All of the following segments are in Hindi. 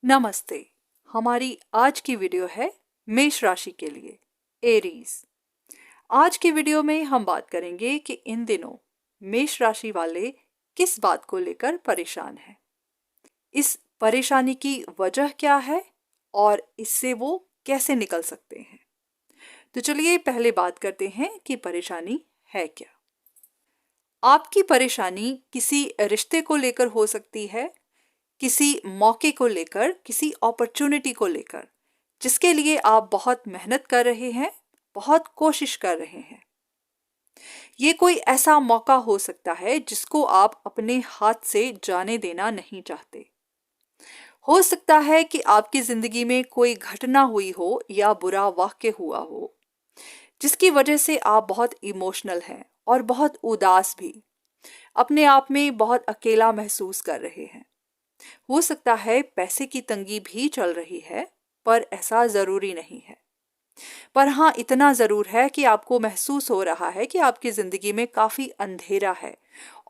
नमस्ते। हमारी आज की वीडियो है मेष राशि के लिए, एरीज। आज की वीडियो में हम बात करेंगे कि इन दिनों मेष राशि वाले किस बात को लेकर परेशान हैं, इस परेशानी की वजह क्या है और इससे वो कैसे निकल सकते हैं। तो चलिए पहले बात करते हैं कि परेशानी है क्या। आपकी परेशानी किसी रिश्ते को लेकर हो सकती है, किसी मौके को लेकर, किसी अपॉर्चुनिटी को लेकर, जिसके लिए आप बहुत मेहनत कर रहे हैं, बहुत कोशिश कर रहे हैं। ये कोई ऐसा मौका हो सकता है जिसको आप अपने हाथ से जाने देना नहीं चाहते। हो सकता है कि आपकी जिंदगी में कोई घटना हुई हो या बुरा वाक्य हुआ हो जिसकी वजह से आप बहुत इमोशनल हैं और बहुत उदास भी, अपने आप में बहुत अकेला महसूस कर रहे हैं। हो सकता है पैसे की तंगी भी चल रही है, पर ऐसा जरूरी नहीं है। पर हाँ, इतना जरूर है कि आपको महसूस हो रहा है कि आपकी जिंदगी में काफी अंधेरा है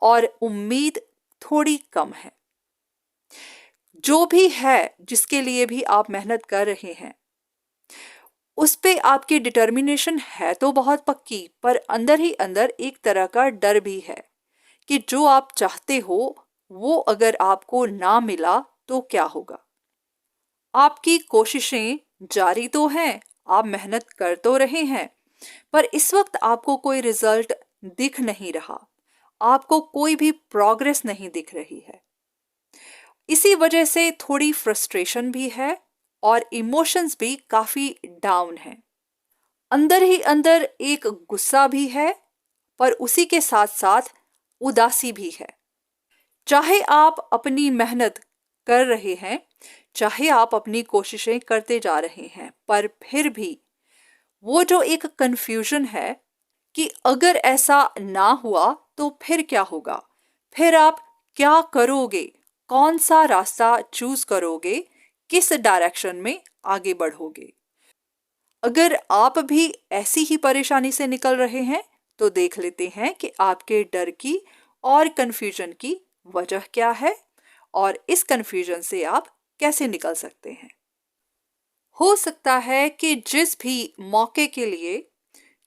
और उम्मीद थोड़ी कम है। जो भी है, जिसके लिए भी आप मेहनत कर रहे हैं, उस पे आपकी डिटर्मिनेशन है तो बहुत पक्की, पर अंदर ही अंदर एक तरह का डर भी है कि जो आप चाहते हो वो अगर आपको ना मिला तो क्या होगा। आपकी कोशिशें जारी तो हैं, आप मेहनत कर तो रहे हैं, पर इस वक्त आपको कोई रिजल्ट दिख नहीं रहा, आपको कोई भी प्रोग्रेस नहीं दिख रही है। इसी वजह से थोड़ी फ्रस्ट्रेशन भी है और इमोशंस भी काफी डाउन हैं। अंदर ही अंदर एक गुस्सा भी है, पर उसी के साथ साथ उदासी भी है। चाहे आप अपनी मेहनत कर रहे हैं, चाहे आप अपनी कोशिशें करते जा रहे हैं, पर फिर भी वो जो एक कंफ्यूजन है कि अगर ऐसा ना हुआ तो फिर क्या होगा, फिर आप क्या करोगे, कौन सा रास्ता चूज करोगे, किस डायरेक्शन में आगे बढ़ोगे। अगर आप भी ऐसी ही परेशानी से निकल रहे हैं तो देख लेते हैं कि आपके डर की और कंफ्यूजन की वजह क्या है और इस कंफ्यूजन से आप कैसे निकल सकते हैं। हो सकता है कि जिस भी मौके के लिए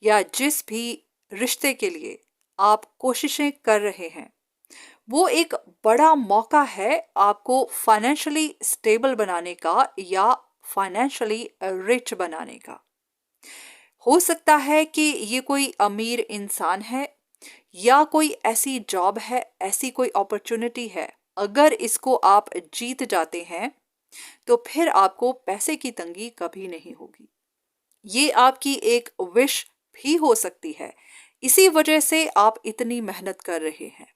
या जिस भी रिश्ते के लिए आप कोशिशें कर रहे हैं, वो एक बड़ा मौका है आपको फाइनेंशियली स्टेबल बनाने का या फाइनेंशियली रिच बनाने का। हो सकता है कि ये कोई अमीर इंसान है या कोई ऐसी जॉब है, ऐसी कोई अपॉर्चुनिटी है, अगर इसको आप जीत जाते हैं तो फिर आपको पैसे की तंगी कभी नहीं होगी। ये आपकी एक विश भी हो सकती है, इसी वजह से आप इतनी मेहनत कर रहे हैं।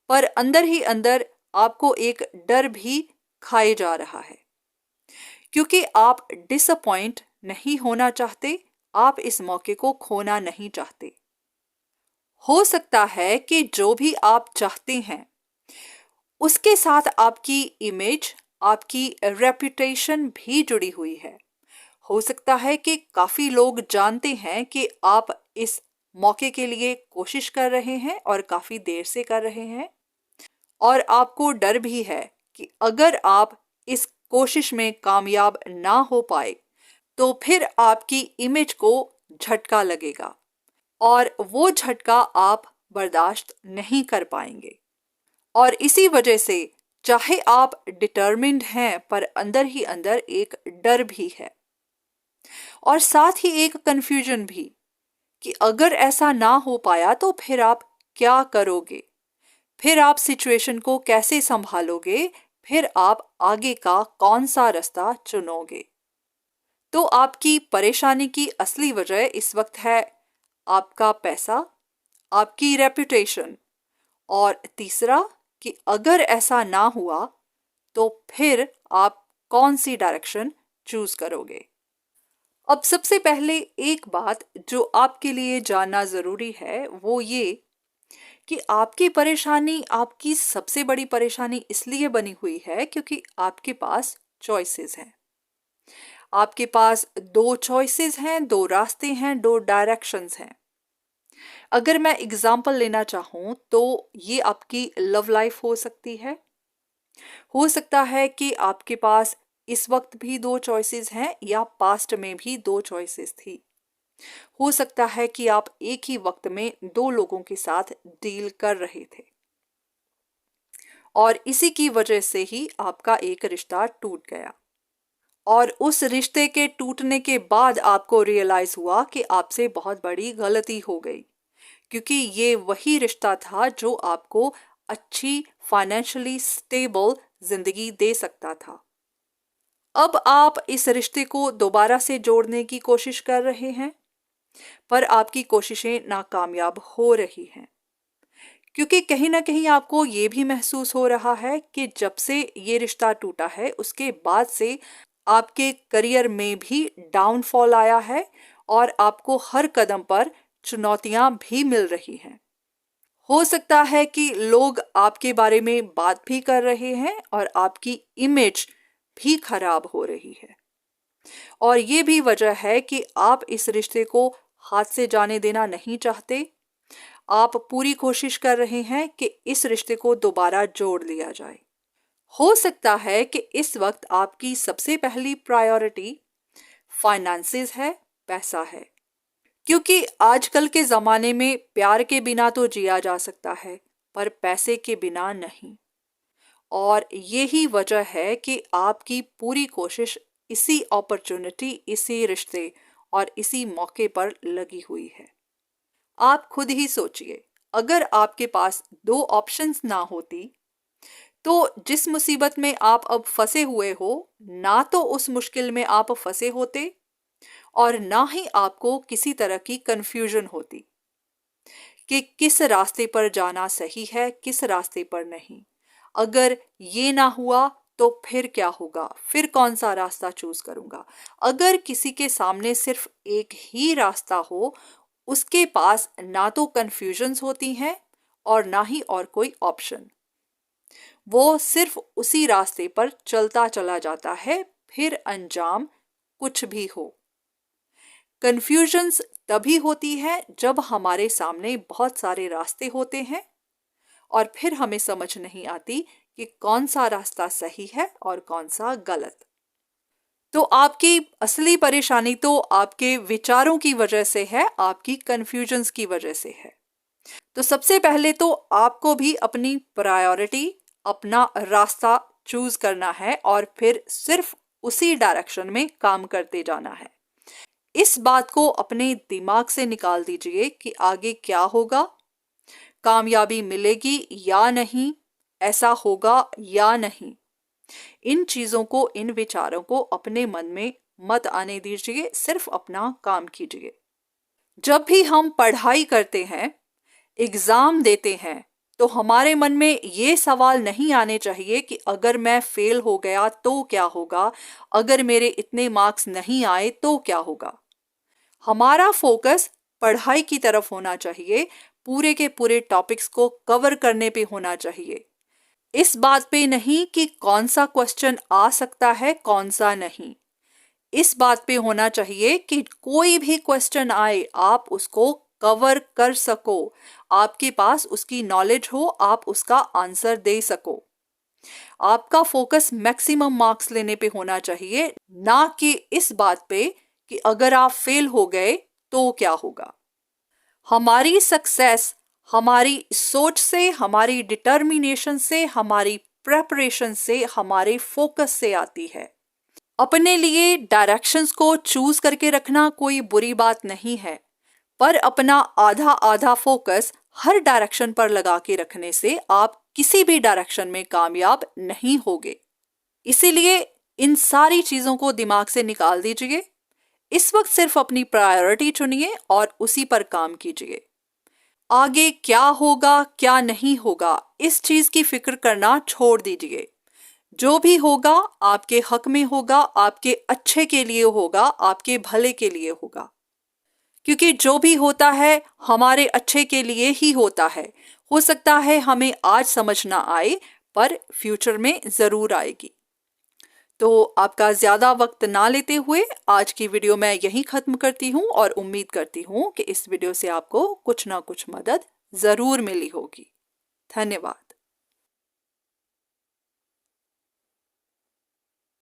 पर अंदर ही अंदर आपको एक डर भी खाए जा रहा है, क्योंकि आप डिसअपॉइंट नहीं होना चाहते, आप इस मौके को खोना नहीं चाहते। हो सकता है कि जो भी आप चाहते हैं उसके साथ आपकी इमेज, आपकी रेपुटेशन भी जुड़ी हुई है। हो सकता है कि काफी लोग जानते हैं कि आप इस मौके के लिए कोशिश कर रहे हैं और काफी देर से कर रहे हैं, और आपको डर भी है कि अगर आप इस कोशिश में कामयाब ना हो पाए तो फिर आपकी इमेज को झटका लगेगा और वो झटका आप बर्दाश्त नहीं कर पाएंगे। और इसी वजह से चाहे आप डिटर्मिन्ड हैं, पर अंदर ही अंदर एक डर भी है और साथ ही एक कंफ्यूजन भी कि अगर ऐसा ना हो पाया तो फिर आप क्या करोगे, फिर आप सिचुएशन को कैसे संभालोगे, फिर आप आगे का कौन सा रास्ता चुनोगे। तो आपकी परेशानी की असली वजह इस वक्त है आपका पैसा, आपकी रेपुटेशन, और तीसरा कि अगर ऐसा ना हुआ तो फिर आप कौन सी डायरेक्शन चूज करोगे। अब सबसे पहले एक बात जो आपके लिए जानना जरूरी है वो ये कि आपकी परेशानी, आपकी सबसे बड़ी परेशानी इसलिए बनी हुई है क्योंकि आपके पास चॉइसेस हैं। आपके पास दो चॉइसेस हैं, दो रास्ते हैं, दो डायरेक्शंस हैं। अगर मैं एग्जाम्पल लेना चाहूं तो ये आपकी लव लाइफ हो सकती है, हो सकता है कि आपके पास इस वक्त भी दो चॉइसेस हैं या पास्ट में भी दो चॉइसेस थी। हो सकता है कि आप एक ही वक्त में दो लोगों के साथ डील कर रहे थे और इसी की वजह से ही आपका एक रिश्ता टूट गया और उस रिश्ते के टूटने के बाद आपको रियलाइज हुआ कि आपसे बहुत बड़ी गलती हो गई, क्योंकि ये वही रिश्ता था जो आपको अच्छी फाइनेंशियली स्टेबल जिंदगी दे सकता था। अब आप इस रिश्ते को दोबारा से जोड़ने की कोशिश कर रहे हैं, पर आपकी कोशिशें नाकामयाब हो रही हैं, क्योंकि कहीं ना कहीं आपको ये भी महसूस हो रहा है कि जब से ये रिश्ता टूटा है उसके बाद से आपके करियर में भी डाउनफॉल आया है और आपको हर कदम पर चुनौतियां भी मिल रही हैं। हो सकता है कि लोग आपके बारे में बात भी कर रहे हैं और आपकी इमेज भी खराब हो रही है और ये भी वजह है कि आप इस रिश्ते को हाथ से जाने देना नहीं चाहते। आप पूरी कोशिश कर रहे हैं कि इस रिश्ते को दोबारा जोड़ लिया जाए। हो सकता है कि इस वक्त आपकी सबसे पहली प्रायोरिटी फाइनेंसेस है, पैसा है, क्योंकि आजकल के ज़माने में प्यार के बिना तो जिया जा सकता है पर पैसे के बिना नहीं। और यही वजह है कि आपकी पूरी कोशिश इसी अपॉर्चुनिटी, इसी रिश्ते और इसी मौके पर लगी हुई है। आप खुद ही सोचिए, अगर आपके पास दो ऑप्शंस ना होती तो जिस मुसीबत में आप अब फंसे हुए हो, ना तो उस मुश्किल में आप फंसे होते और ना ही आपको किसी तरह की कंफ्यूजन होती कि किस रास्ते पर जाना सही है, किस रास्ते पर नहीं। अगर ये ना हुआ तो फिर क्या होगा, फिर कौन सा रास्ता चूज करूंगा। अगर किसी के सामने सिर्फ एक ही रास्ता हो, उसके पास ना तो कंफ्यूजन्स होती हैं और ना ही और कोई ऑप्शन। वो सिर्फ उसी रास्ते पर चलता चला जाता है, फिर अंजाम कुछ भी हो। कंफ्यूजन्स तभी होती है जब हमारे सामने बहुत सारे रास्ते होते हैं और फिर हमें समझ नहीं आती कि कौन सा रास्ता सही है और कौन सा गलत। तो आपकी असली परेशानी तो आपके विचारों की वजह से है, आपकी कंफ्यूजन्स की वजह से है। तो सबसे पहले तो आपको भी अपनी प्रायोरिटी, अपना रास्ता चूज करना है और फिर सिर्फ उसी डायरेक्शन में काम करते जाना है। इस बात को अपने दिमाग से निकाल दीजिए कि आगे क्या होगा, कामयाबी मिलेगी या नहीं, ऐसा होगा या नहीं। इन चीजों को, इन विचारों को अपने मन में मत आने दीजिए, सिर्फ अपना काम कीजिए। जब भी हम पढ़ाई करते हैं, एग्जाम देते हैं, तो हमारे मन में ये सवाल नहीं आने चाहिए कि अगर मैं फेल हो गया तो क्या होगा, अगर मेरे इतने मार्क्स नहीं आए तो क्या होगा। हमारा फोकस पढ़ाई की तरफ होना चाहिए, पूरे के पूरे टॉपिक्स को कवर करने पे होना चाहिए। इस बात पे नहीं कि कौन सा क्वेश्चन आ सकता है, कौन सा नहीं। इस बात पे होना चाहिए कि कोई भी क्वेश्चन आए आप उसको कवर कर सको, आपके पास उसकी नॉलेज हो, आप उसका आंसर दे सको। आपका फोकस मैक्सिमम मार्क्स लेने पे होना चाहिए, ना कि इस बात पे कि अगर आप फेल हो गए तो क्या होगा। हमारी सक्सेस हमारी सोच से, हमारी डिटर्मिनेशन से, हमारी प्रेपरेशन से, हमारे फोकस से आती है। अपने लिए डायरेक्शंस को चूज करके रखना कोई बुरी बात नहीं है, पर अपना आधा आधा फोकस हर डायरेक्शन पर लगा के रखने से आप किसी भी डायरेक्शन में कामयाब नहीं होगे। इसीलिए इन सारी चीजों को दिमाग से निकाल दीजिए। इस वक्त सिर्फ अपनी प्रायोरिटी चुनिए और उसी पर काम कीजिए। आगे क्या होगा, क्या नहीं होगा, इस चीज की फिक्र करना छोड़ दीजिए। जो भी होगा आपके हक में होगा, आपके अच्छे के लिए होगा, आपके भले के लिए होगा, क्योंकि जो भी होता है हमारे अच्छे के लिए ही होता है। हो सकता है हमें आज समझ ना आए, पर फ्यूचर में जरूर आएगी। तो आपका ज्यादा वक्त ना लेते हुए आज की वीडियो मैं यहीं खत्म करती हूँ और उम्मीद करती हूँ कि इस वीडियो से आपको कुछ ना कुछ मदद जरूर मिली होगी। धन्यवाद।